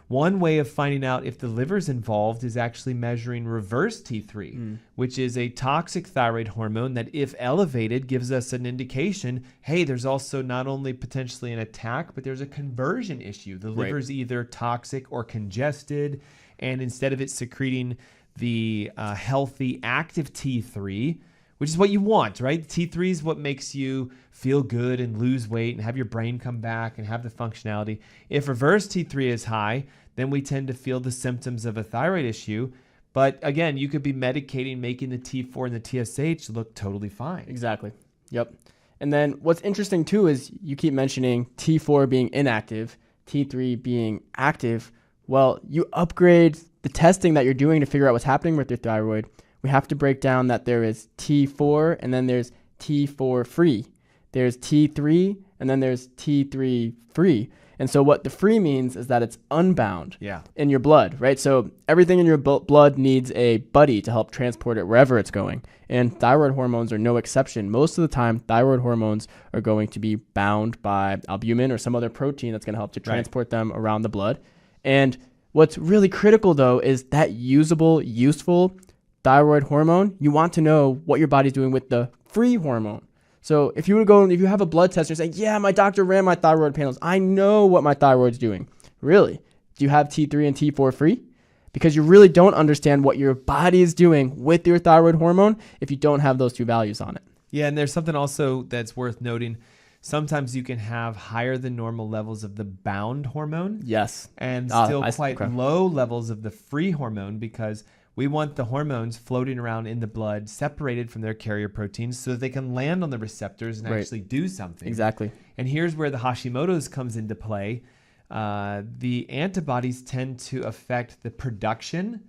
One way of finding out if the liver's involved is actually measuring reverse T3, which is a toxic thyroid hormone that, if elevated, gives us an indication, hey, there's also not only potentially an attack, but there's a conversion issue. The liver's either toxic or congested, and instead of it secreting the healthy active T3, which is what you want, right? T3 is what makes you feel good and lose weight and have your brain come back and have the functionality. If reverse T3 is high, then we tend to feel the symptoms of a thyroid issue. But again, you could be medicating, making the T4 and the TSH look totally fine. Exactly. Yep. And then what's interesting too is you keep mentioning T4 being inactive, T3 being active. Well, you upgrade the testing that you're doing to figure out what's happening with your thyroid. We have to break down that there is T4 and then there's T4 free. There's T3 and then there's T3 free. And so what the free means is that it's unbound in your blood, right? So everything in your blood needs a buddy to help transport it wherever it's going. And thyroid hormones are no exception. Most of the time, thyroid hormones are going to be bound by albumin or some other protein that's going to help to transport them around the blood. And what's really critical, though, is that usable, useful thyroid hormone, you want to know what your body's doing with the free hormone. So if you have a blood test and you're saying, yeah, my doctor ran my thyroid panels, I know what my thyroid's doing. Really? Do you have T3 and T4 free? because you really don't understand what your body is doing with your thyroid hormone if you don't have those two values on it. Yeah, and there's something also that's worth noting. Sometimes you can have higher than normal levels of the bound hormone. Yes. And still quite low levels of the free hormone, because we want the hormones floating around in the blood separated from their carrier proteins so that they can land on the receptors and actually do something. Exactly. And here's where the Hashimoto's comes into play. The antibodies tend to affect the production.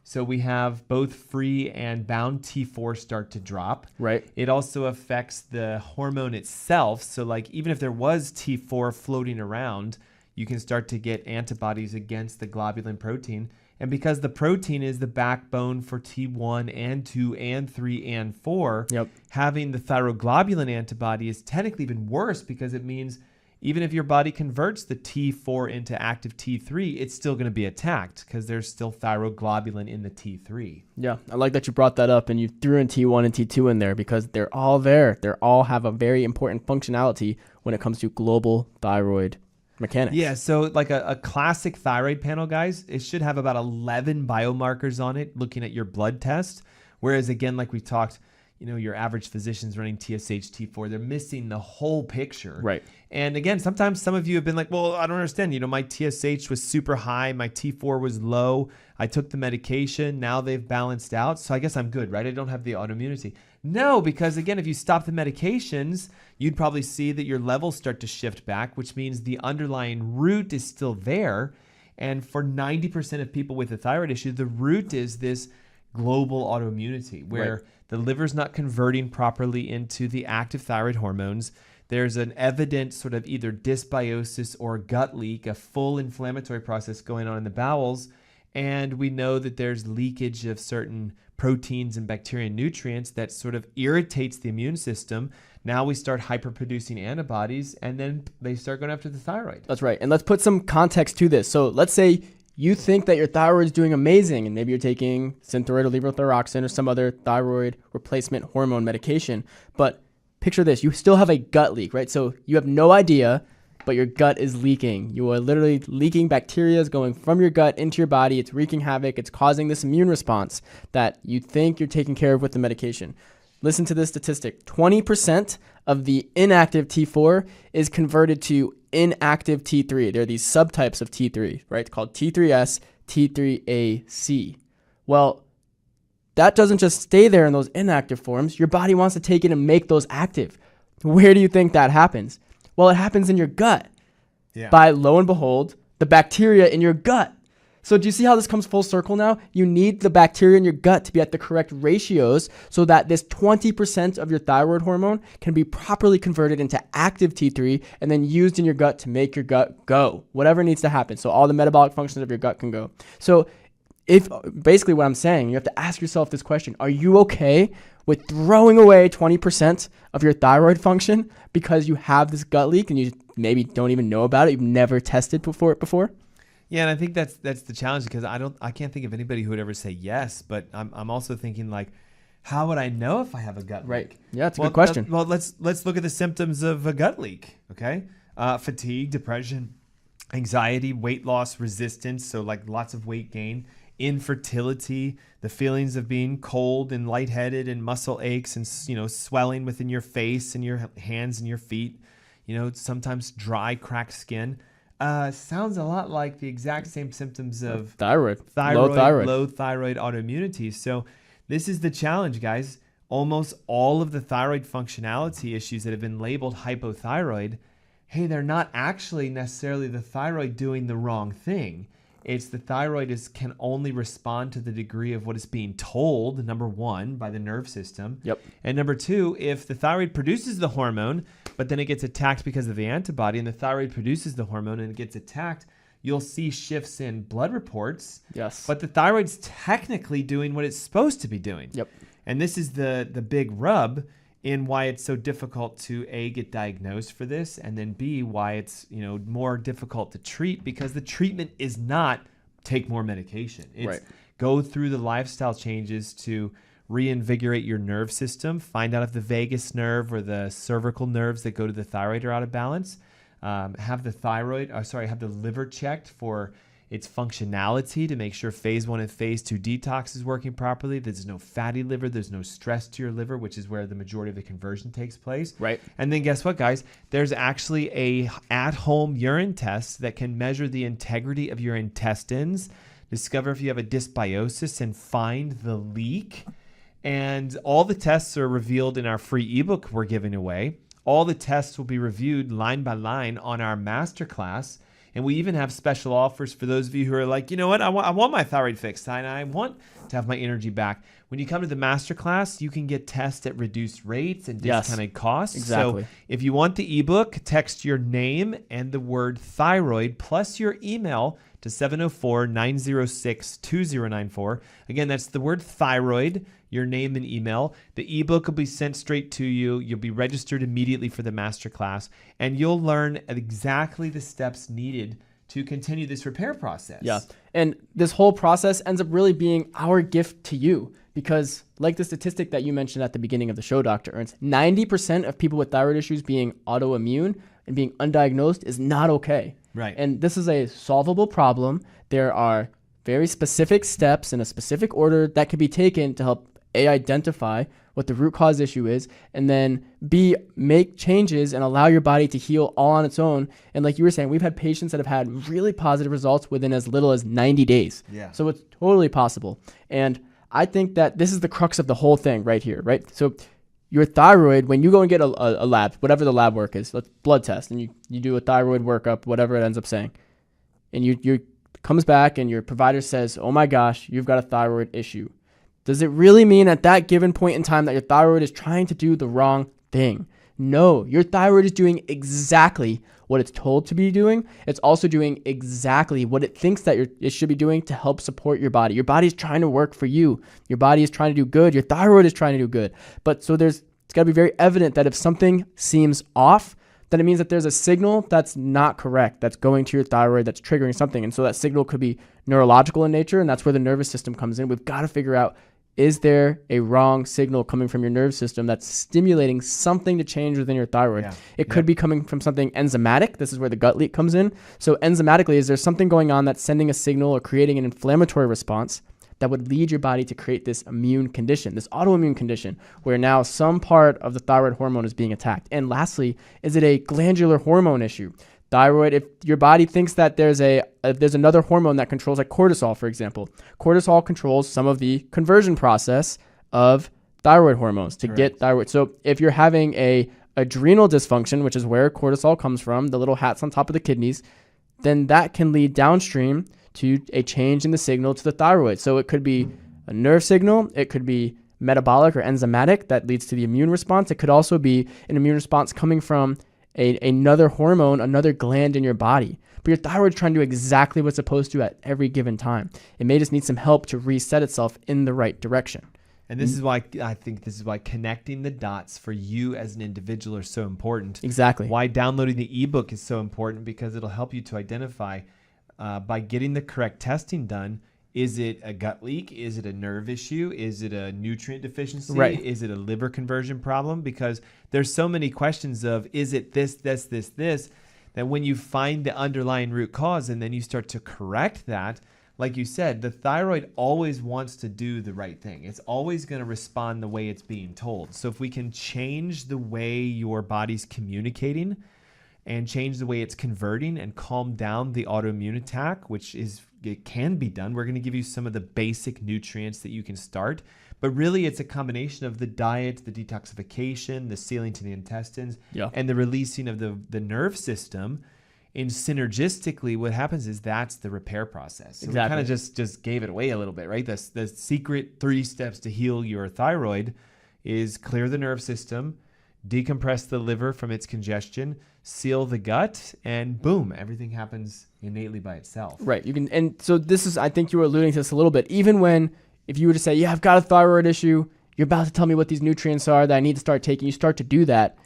So we have both free and bound T4 start to drop. Right. It also affects the hormone itself. So like even if there was T4 floating around, you can start to get antibodies against the globulin protein. And because the protein is the backbone for T1 and 2 and 3 and 4, having the thyroglobulin antibody is technically even worse, because it means even if your body converts the T4 into active T3, it's still going to be attacked because there's still thyroglobulin in the T3. Yeah, I like that you brought that up and you threw in T1 and T2 in there, because they're all there. They all have a very important functionality when it comes to global thyroid mechanics. Yeah, so like a classic thyroid panel, guys, it should have about 11 biomarkers on it looking at your blood test. Whereas again, like we talked, your average physician's running TSH, T4. They're missing the whole picture. Right. And again, sometimes some of you have been like, well, I don't understand. My TSH was super high. My T4 was low. I took the medication. Now they've balanced out. So I guess I'm good, right? I don't have the autoimmunity. No, because again, if you stop the medications, you'd probably see that your levels start to shift back, which means the underlying root is still there. And for 90% of people with a thyroid issue, the root is this global autoimmunity where the liver's not converting properly into the active thyroid hormones. There's an evident sort of either dysbiosis or gut leak, a full inflammatory process going on in the bowels. And we know that there's leakage of certain proteins and bacteria and nutrients that sort of irritates the immune system. Now we start hyperproducing antibodies, and then they start going after the thyroid. That's right. And let's put some context to this. So let's say you think that your thyroid is doing amazing, and maybe you're taking Synthroid or levothyroxine or some other thyroid replacement hormone medication. But picture this, you still have a gut leak, right? So you have no idea, but your gut is leaking. You are literally leaking bacteria is going from your gut into your body. It's wreaking havoc. It's causing this immune response that you think you're taking care of with the medication. Listen to this statistic. 20% of the inactive T4 is converted to inactive T3. There are these subtypes of T3, right? It's called T3S, T3AC. Well, that doesn't just stay there in those inactive forms. Your body wants to take it and make those active. Where do you think that happens? Well, it happens in your gut. By, lo and behold, the bacteria in your gut. So do you see how this comes full circle now? You need the bacteria in your gut to be at the correct ratios so that this 20% of your thyroid hormone can be properly converted into active T3 and then used in your gut to make your gut go. Whatever needs to happen. So all the metabolic functions of your gut can go. So if basically what I'm saying, you have to ask yourself this question. Are you okay with throwing away 20% of your thyroid function because you have this gut leak and you maybe don't even know about it? You've never tested for it before? Yeah, and I think that's the challenge, because I can't think of anybody who would ever say yes, but I'm also thinking like, how would I know if I have a gut leak? Yeah, it's a good question. Well, let's look at the symptoms of a gut leak. Okay, fatigue, depression, anxiety, weight loss, resistance, so like lots of weight gain, infertility, the feelings of being cold and lightheaded and muscle aches and swelling within your face and your hands and your feet. Sometimes dry, cracked skin. Sounds a lot like the exact same symptoms of thyroid, low thyroid autoimmunity. So this is the challenge, guys. Almost all of the thyroid functionality issues that have been labeled hypothyroid, hey, they're not actually necessarily the thyroid doing the wrong thing. It's the thyroid can only respond to the degree of what is being told, number one, by the nerve system. Yep. And number two, if the thyroid produces the hormone, but then it gets attacked because of the antibody, and the thyroid produces the hormone and it gets attacked, you'll see shifts in blood reports. Yes. But the thyroid's technically doing what it's supposed to be doing. Yep. And this is the big rub in why it's so difficult to A, get diagnosed for this, and then B, why it's more difficult to treat, because the treatment is not take more medication. It's go through the lifestyle changes to reinvigorate your nerve system, find out if the vagus nerve or the cervical nerves that go to the thyroid are out of balance, have the liver checked for its functionality to make sure phase 1 and phase 2 detox is working properly. There's no fatty liver. There's no stress to your liver, which is where the majority of the conversion takes place. Right. And then guess what, guys? There's actually a at-home urine test that can measure the integrity of your intestines, discover if you have a dysbiosis, and find the leak. And all the tests are revealed in our free ebook we're giving away. All the tests will be reviewed line by line on our masterclass. And we even have special offers for those of you who are like, you know what, I want my thyroid fixed and I want to have my energy back. When you come to the masterclass, you can get tests at reduced rates and discounted costs. Exactly. So if you want the ebook, text your name and the word thyroid plus your email to 704-906-2094. Again, that's the word thyroid, your name and email. The ebook will be sent straight to you. You'll be registered immediately for the masterclass, and you'll learn exactly the steps needed to continue this repair process. Yeah. And this whole process ends up really being our gift to you because, like the statistic that you mentioned at the beginning of the show, Dr. Ernst, 90% of people with thyroid issues being autoimmune and being undiagnosed is not okay. Right. And this is a solvable problem. There are very specific steps in a specific order that can be taken to help A, identify what the root cause issue is, and then B, make changes and allow your body to heal all on its own. And like you were saying, we've had patients that have had really positive results within as little as 90 days. Yeah. So it's totally possible. And I think that this is the crux of the whole thing right here, right? So your thyroid, when you go and get a lab, whatever the lab work is, let's blood test, and you do a thyroid workup, whatever it ends up saying, and you comes back and your provider says, oh my gosh, you've got a thyroid issue. Does it really mean at that given point in time that your thyroid is trying to do the wrong thing? No, your thyroid is doing exactly what it's told to be doing. It's also doing exactly what it thinks that it should be doing to help support your body. Your body is trying to work for you. Your body is trying to do good. Your thyroid is trying to do good. But so it's got to be very evident that if something seems off, then it means that there's a signal that's not correct, that's going to your thyroid, that's triggering something. And so that signal could be neurological in nature, and that's where the nervous system comes in. We've got to figure out, is there a wrong signal coming from your nervous system that's stimulating something to change within your thyroid? Yeah. It could be coming from something enzymatic. This is where the gut leak comes in. So enzymatically, is there something going on that's sending a signal or creating an inflammatory response that would lead your body to create this immune condition, this autoimmune condition, where now some part of the thyroid hormone is being attacked? And lastly, is it a glandular hormone issue? Thyroid, if your body thinks that there's another hormone that controls, like cortisol, for example. Cortisol controls some of the conversion process of thyroid hormones to get thyroid. So if you're having a adrenal dysfunction, which is where cortisol comes from, the little hats on top of the kidneys, then that can lead downstream to a change in the signal to the thyroid. So it could be a nerve signal, it could be metabolic or enzymatic that leads to the immune response. It could also be an immune response coming from another hormone, another gland in your body. But your thyroid's trying to do exactly what's supposed to at every given time. It may just need some help to reset itself in the right direction. And this is why I think connecting the dots for you as an individual are so important. Exactly. Why downloading the ebook is so important, because it'll help you to identify by getting the correct testing done. Is it a gut leak? Is it a nerve issue? Is it a nutrient deficiency? Right. Is it a liver conversion problem? Because there's so many questions of, is it this, that when you find the underlying root cause and then you start to correct that, like you said, the thyroid always wants to do the right thing. It's always going to respond the way it's being told. So if we can change the way your body's communicating and change the way it's converting and calm down the autoimmune attack, it can be done. We're going to give you some of the basic nutrients that you can start, but really it's a combination of the diet, the detoxification, the sealing to the intestines, and the releasing of the nerve system. And synergistically, what happens is that's the repair process. So we kind of just gave it away a little bit, right? The secret 3 steps to heal your thyroid is clear the nerve system, decompress the liver from its congestion, seal the gut, and boom, everything happens innately by itself. Right. And so this is, I think you were alluding to this a little bit. Even if you were to say, yeah, I've got a thyroid issue, you're about to tell me what these nutrients are that I need to start taking, you start to do that,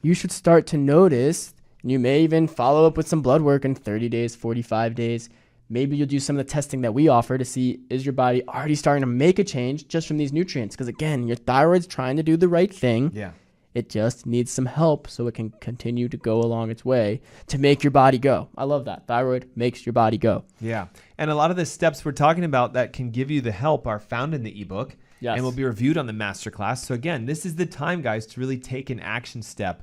you should start to notice, and you may even follow up with some blood work in 30 days, 45 days. Maybe you'll do some of the testing that we offer to see, is your body already starting to make a change just from these nutrients? Because again, your thyroid's trying to do the right thing. Yeah. It just needs some help so it can continue to go along its way to make your body go. I love that. Thyroid makes your body go. Yeah. And a lot of the steps we're talking about that can give you the help are found in the ebook. Yes. And will be reviewed on the masterclass. So again, this is the time, guys, to really take an action step.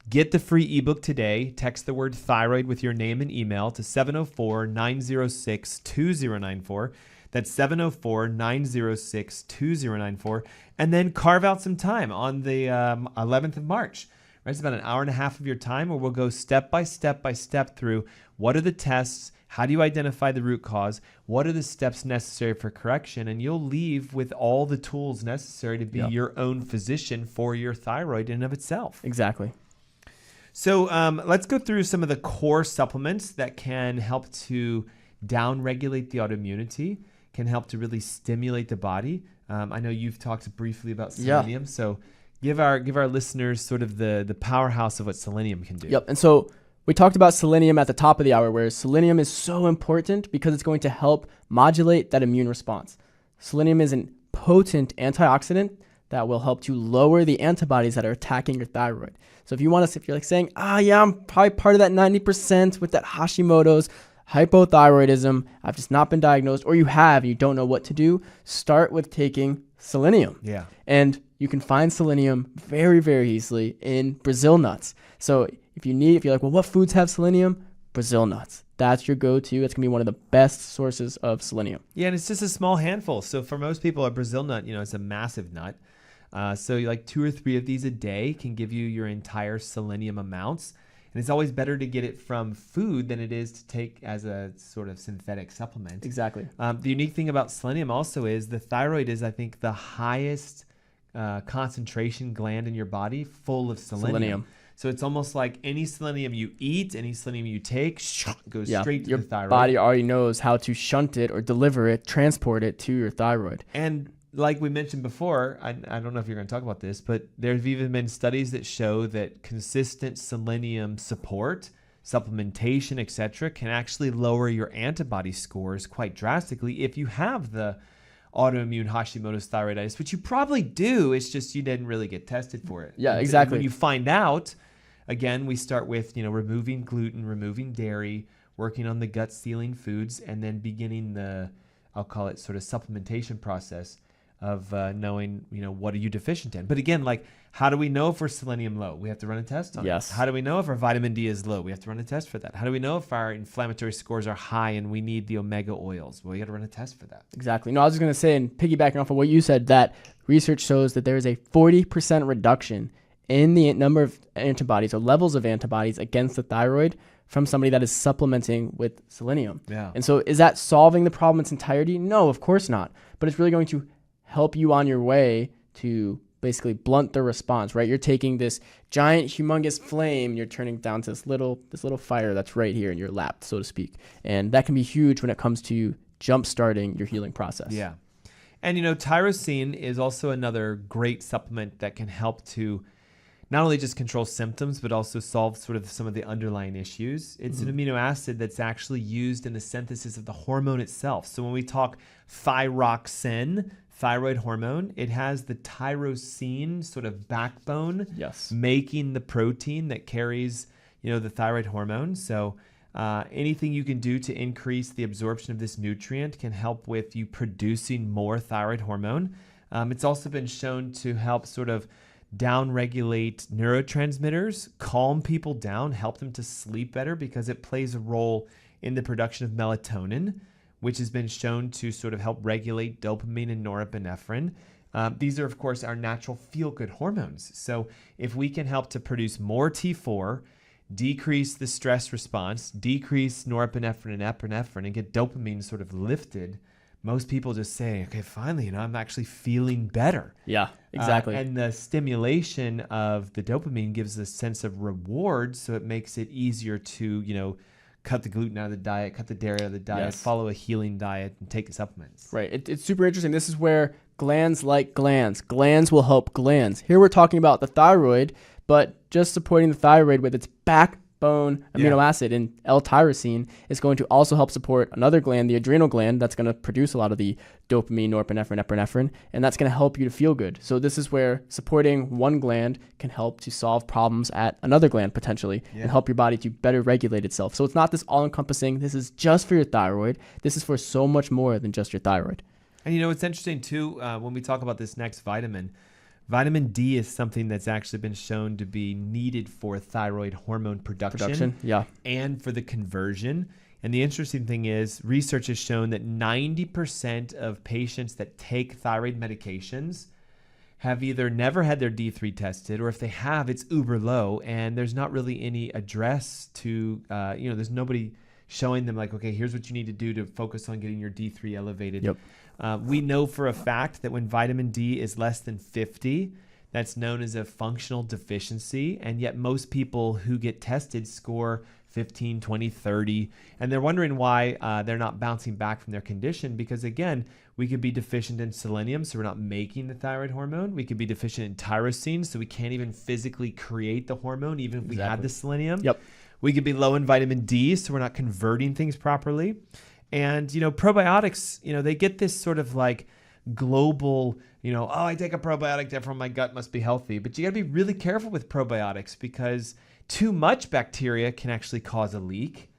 Get the free ebook today. Text the word thyroid with your name and email to 704-906-2094. That's 704-906-2094. And then carve out some time on the 11th of March. Right? It's about an hour and a half of your time where we'll go step by step through what are the tests, how do you identify the root cause, what are the steps necessary for correction, and you'll leave with all the tools necessary to be your own physician for your thyroid in and of itself. Exactly. So let's go through some of the core supplements that can help to downregulate the autoimmunity, can help to really stimulate the body. I know you've talked briefly about selenium, so give our listeners sort of the powerhouse of what selenium can do. Yep. And so we talked about selenium at the top of the hour, where selenium is so important because it's going to help modulate that immune response. Selenium is a potent antioxidant that will help to lower the antibodies that are attacking your thyroid. So if you're like saying, I'm probably part of that 90% with that Hashimoto's, hypothyroidism, I've just not been diagnosed, or you have, you don't know what to do, start with taking selenium. Yeah. And you can find selenium very, very easily in Brazil nuts. So if you're like, well, what foods have selenium? Brazil nuts. That's your go-to. That's going to be one of the best sources of selenium. Yeah, and it's just a small handful. So for most people, a Brazil nut, it's a massive nut. So like 2 or 3 of these a day can give you your entire selenium amounts. And it's always better to get it from food than it is to take as a sort of synthetic supplement. Exactly. The unique thing about selenium also is the thyroid is, I think, the highest concentration gland in your body full of selenium. So it's almost like any selenium you eat, any selenium you take, goes straight to the thyroid. Your body already knows how to shunt it or deliver it, transport it to your thyroid. And like we mentioned before, I don't know if you're going to talk about this, but there's even been studies that show that consistent selenium support, supplementation, etc., can actually lower your antibody scores quite drastically if you have the autoimmune Hashimoto's thyroiditis, which you probably do. It's just you didn't really get tested for it. Yeah, exactly. And when you find out, again, we start with removing gluten, removing dairy, working on the gut sealing foods, and then beginning the, I'll call it sort of supplementation process of knowing, what are you deficient in. But again, like, how do we know if we're selenium low? We have to run a test on it. How do we know if our vitamin D is low? We have to run a test for that. How do we know if our inflammatory scores are high and we need the omega oils? Well, we got to run a test for that. Exactly. No, I was just going to say, and piggybacking off of what you said, that research shows that there is a 40% reduction in the number of antibodies or levels of antibodies against the thyroid from somebody that is supplementing with selenium. Yeah. And so is that solving the problem in its entirety? No, of course not. But it's really going to help you on your way to basically blunt the response, right? You're taking this giant, humongous flame, you're turning down to this little fire that's right here in your lap, so to speak. And that can be huge when it comes to jump-starting your healing process. Yeah. And, tyrosine is also another great supplement that can help to not only just control symptoms, but also solve sort of some of the underlying issues. It's an amino acid that's actually used in the synthesis of the hormone itself. So when we talk thyroxine, thyroid hormone, it has the tyrosine sort of backbone, making the protein that carries, the thyroid hormone. So anything you can do to increase the absorption of this nutrient can help with you producing more thyroid hormone. It's also been shown to help sort of down-regulate neurotransmitters, calm people down, help them to sleep better because it plays a role in the production of melatonin, which has been shown to sort of help regulate dopamine and norepinephrine. These are, of course, our natural feel-good hormones. So if we can help to produce more T4, decrease the stress response, decrease norepinephrine and epinephrine, and get dopamine sort of lifted, most people just say, okay, finally, I'm actually feeling better. Yeah, exactly. And the stimulation of the dopamine gives a sense of reward, so it makes it easier to, cut the gluten out of the diet, cut the dairy out of the diet, follow a healing diet, and take the supplements. Right. It's super interesting. This is where glands like glands. Glands will help glands. Here we're talking about the thyroid, but just supporting the thyroid with its backbone bone amino acid, and L-tyrosine is going to also help support another gland, the adrenal gland, that's going to produce a lot of the dopamine, norepinephrine, epinephrine, and that's going to help you to feel good. So this is where supporting one gland can help to solve problems at another gland potentially and help your body to better regulate itself. So it's not this all-encompassing, this is just for your thyroid. This is for so much more than just your thyroid. And it's interesting too, when we talk about this next vitamin D is something that's actually been shown to be needed for thyroid hormone production. And for the conversion. And the interesting thing is research has shown that 90% of patients that take thyroid medications have either never had their D3 tested, or if they have, it's uber low, and there's not really any address to, there's nobody showing them like, okay, here's what you need to do to focus on getting your D3 elevated. We know for a fact that when vitamin D is less than 50, that's known as a functional deficiency. And yet most people who get tested score 15, 20, 30. And they're wondering why they're not bouncing back from their condition. Because again, we could be deficient in selenium, so we're not making the thyroid hormone. We could be deficient in tyrosine, so we can't even physically create the hormone, even if we had the selenium. We could be low in vitamin D, so we're not converting things properly. And, probiotics, they get this sort of like global, I take a probiotic, therefore my gut must be healthy. But you got to be really careful with probiotics because too much bacteria can actually cause a leak.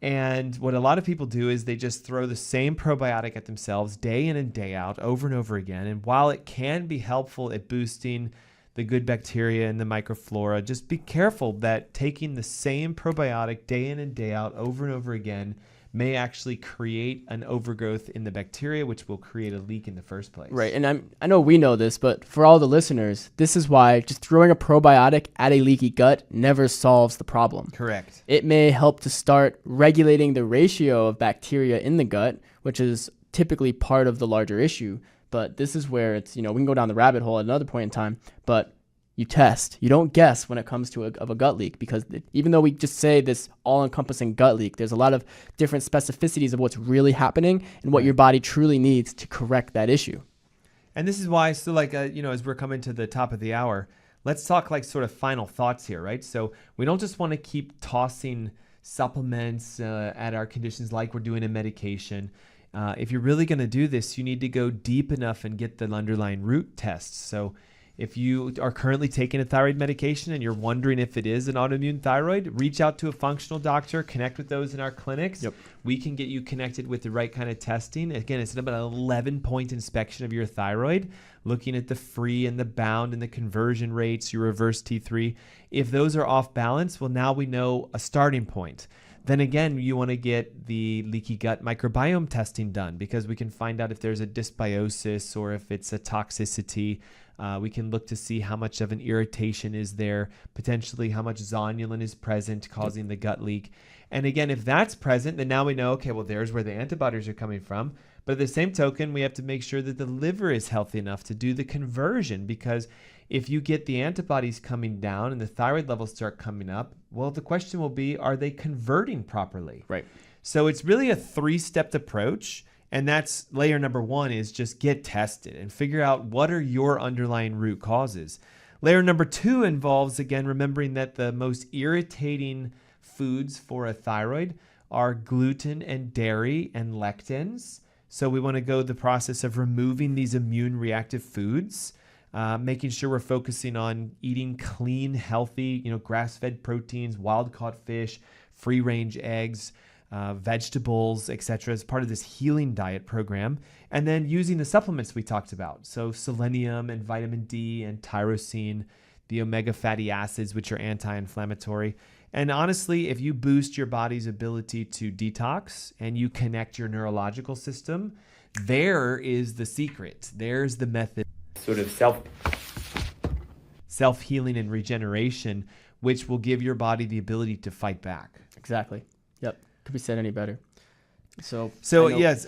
And what a lot of people do is they just throw the same probiotic at themselves day in and day out, over and over again. And while it can be helpful at boosting the good bacteria and the microflora, just be careful that taking the same probiotic day in and day out, over and over again, may actually create an overgrowth in the bacteria, which will create a leak in the first place. Right. And I know we know this, but for all the listeners, this is why just throwing a probiotic at a leaky gut never solves the problem. Correct. It may help to start regulating the ratio of bacteria in the gut, which is typically part of the larger issue. But this is where it's, we can go down the rabbit hole at another point in time, but you test. You don't guess when it comes to a gut leak, because even though we just say this all-encompassing gut leak, there's a lot of different specificities of what's really happening and what your body truly needs to correct that issue. And this is why, so as we're coming to the top of the hour, let's talk like sort of final thoughts here, right? So we don't just want to keep tossing supplements at our conditions like we're doing in medication. If you're really going to do this, you need to go deep enough and get the underlying root tests. So if you are currently taking a thyroid medication and you're wondering if it is an autoimmune thyroid, reach out to a functional doctor, connect with those in our clinics. We can get you connected with the right kind of testing. Again, it's about an 11-point inspection of your thyroid, looking at the free and the bound and the conversion rates, your reverse T3. If those are off balance, well, now we know a starting point. Then again, you want to get the leaky gut microbiome testing done, because we can find out if there's a dysbiosis or if it's a toxicity. We can look to see how much of an irritation is there, potentially how much zonulin is present causing the gut leak. And again, if that's present, then now we know, okay, well, there's where the antibodies are coming from. But at the same token, we have to make sure that the liver is healthy enough to do the conversion, because if you get the antibodies coming down and the thyroid levels start coming up, well, the question will be, are they converting properly? Right. So it's really a 3-step approach. And that's layer number 1, is just get tested and figure out what are your underlying root causes. Layer number 2 involves, again, remembering that the most irritating foods for a thyroid are gluten and dairy and lectins. So we want to go the process of removing these immune reactive foods, making sure we're focusing on eating clean, healthy, grass-fed proteins, wild-caught fish, free-range eggs, vegetables, etc., as part of this healing diet program. And then using the supplements we talked about. So selenium and vitamin D and tyrosine, the omega fatty acids, which are anti-inflammatory. And honestly, if you boost your body's ability to detox and you connect your neurological system, there is the secret. There's the method, sort of self-healing and regeneration, which will give your body the ability to fight back. Exactly. Yep. Could be said any better. So yes,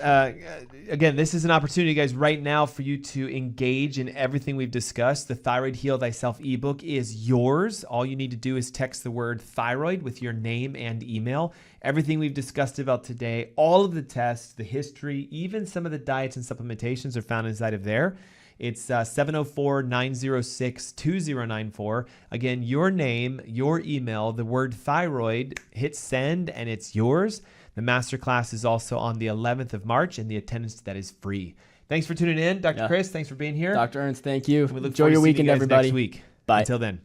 again, this is an opportunity, guys, right now for you to engage in everything we've discussed. The Thyroid Heal Thyself ebook is yours. All you need to do is text the word thyroid with your name and email. Everything we've discussed about today, all of the tests, the history, even some of the diets and supplementations are found inside of there. It's 704-906-2094. Again, your name, your email, the word thyroid, hit send, and it's yours. The masterclass is also on the 11th of March, and the attendance to that is free. Thanks for tuning in. Dr. Chris, thanks for being here. Dr. Ernst, thank you. We look Enjoy forward your to seeing weekend, you guys everybody. next week. Bye. Until then.